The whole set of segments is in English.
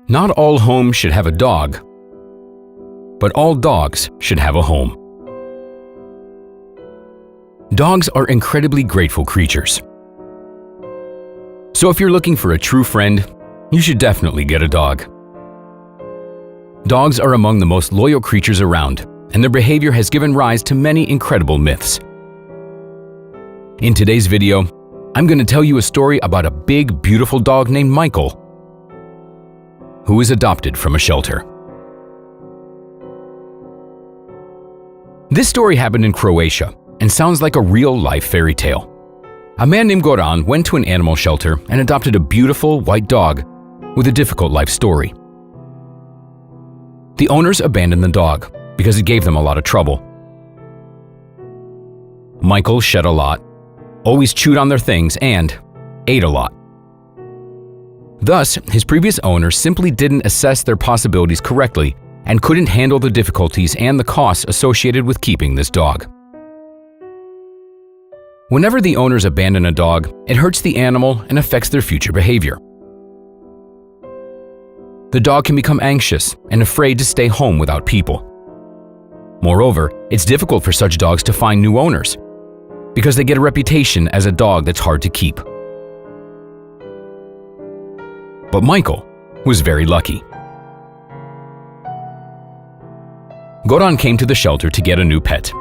Not all homes should have a dog, but all dogs should have a home. Dogs are incredibly grateful creatures. So if you're looking for a true friend, you should definitely get a dog. Dogs are among the most loyal creatures around, and their behavior has given rise to many incredible myths. In today's video, I'm going to tell you a story about a big, beautiful dog named Michael, who was adopted from a shelter. This story happened in Croatia and sounds like a real-life fairy tale. A man named Goran went to an animal shelter and adopted a beautiful white dog with a difficult life story. The owners abandoned the dog because it gave them a lot of trouble. Michael shed a lot, always chewed on their things, and ate a lot. Thus, his previous owners simply didn't assess their possibilities correctly and couldn't handle the difficulties and the costs associated with keeping this dog. Whenever the owners abandon a dog, it hurts the animal and affects their future behavior. The dog can become anxious and afraid to stay home without people. Moreover, it's difficult for such dogs to find new owners because they get a reputation as a dog that's hard to keep. But Michael was very lucky. Goran came to the shelter to get a new pet.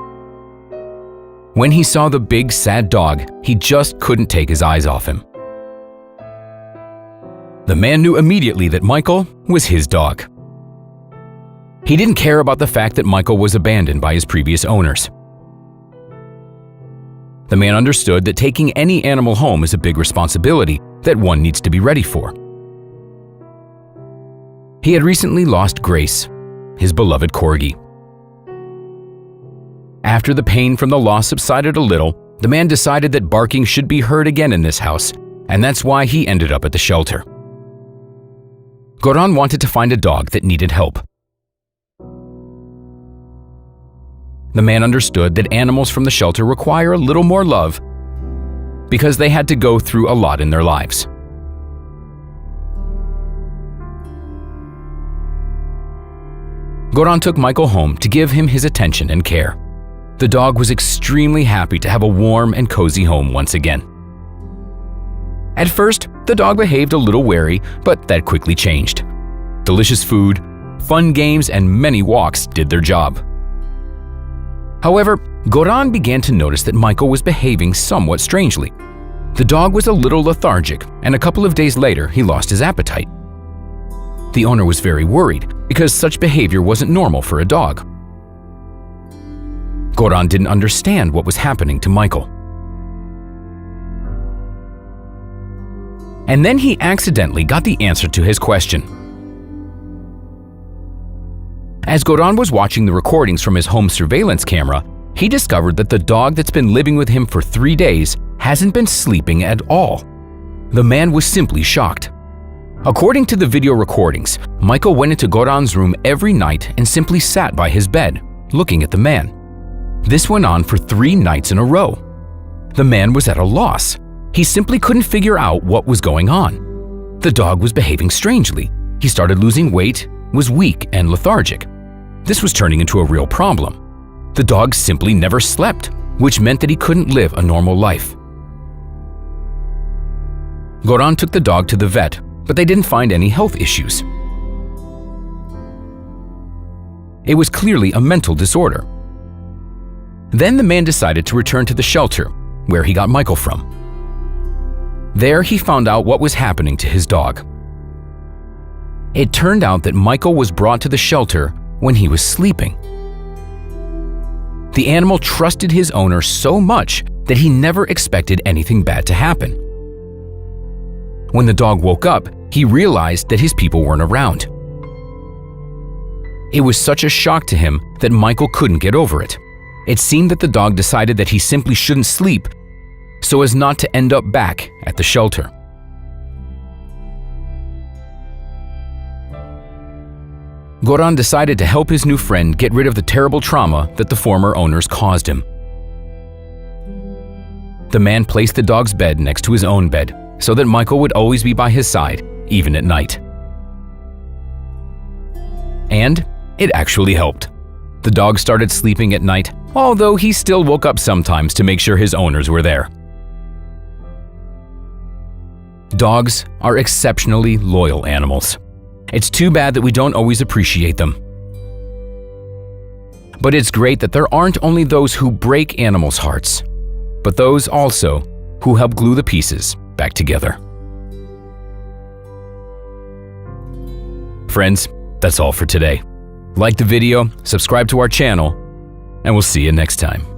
When he saw the big, sad dog, he just couldn't take his eyes off him. The man knew immediately that Michael was his dog. He didn't care about the fact that Michael was abandoned by his previous owners. The man understood that taking any animal home is a big responsibility that one needs to be ready for. He had recently lost Grace, his beloved corgi. After the pain from the loss subsided a little, the man decided that barking should be heard again in this house, and that's why he ended up at the shelter. Goran wanted to find a dog that needed help. The man understood that animals from the shelter require a little more love because they had to go through a lot in their lives. Goran took Michael home to give him his attention and care. The dog was extremely happy to have a warm and cozy home once again. At first, the dog behaved a little wary, but that quickly changed. Delicious food, fun games, and many walks did their job. However, Goran began to notice that Michael was behaving somewhat strangely. The dog was a little lethargic, and a couple of days later, he lost his appetite. The owner was very worried because such behavior wasn't normal for a dog. Goran didn't understand what was happening to Michael. And then he accidentally got the answer to his question. As Goran was watching the recordings from his home surveillance camera, he discovered that the dog that's been living with him for 3 days hasn't been sleeping at all. The man was simply shocked. According to the video recordings, Michael went into Goran's room every night and simply sat by his bed, looking at the man. This went on for 3 nights in a row. The man was at a loss. He simply couldn't figure out what was going on. The dog was behaving strangely. He started losing weight, was weak and lethargic. This was turning into a real problem. The dog simply never slept, which meant that he couldn't live a normal life. Goran took the dog to the vet, but they didn't find any health issues. It was clearly a mental disorder. Then the man decided to return to the shelter, where he got Michael from. There he found out what was happening to his dog. It turned out that Michael was brought to the shelter when he was sleeping. The animal trusted his owner so much that he never expected anything bad to happen. When the dog woke up, he realized that his people weren't around. It was such a shock to him that Michael couldn't get over it. It seemed that the dog decided that he simply shouldn't sleep so as not to end up back at the shelter. Goran decided to help his new friend get rid of the terrible trauma that the former owners caused him. The man placed the dog's bed next to his own bed so that Michael would always be by his side, even at night. And it actually helped. The dog started sleeping at night, although he still woke up sometimes to make sure his owners were there. Dogs are exceptionally loyal animals. It's too bad that we don't always appreciate them. But it's great that there aren't only those who break animals' hearts, but those also who help glue the pieces back together. Friends, that's all for today. Like the video, subscribe to our channel, and we'll see you next time.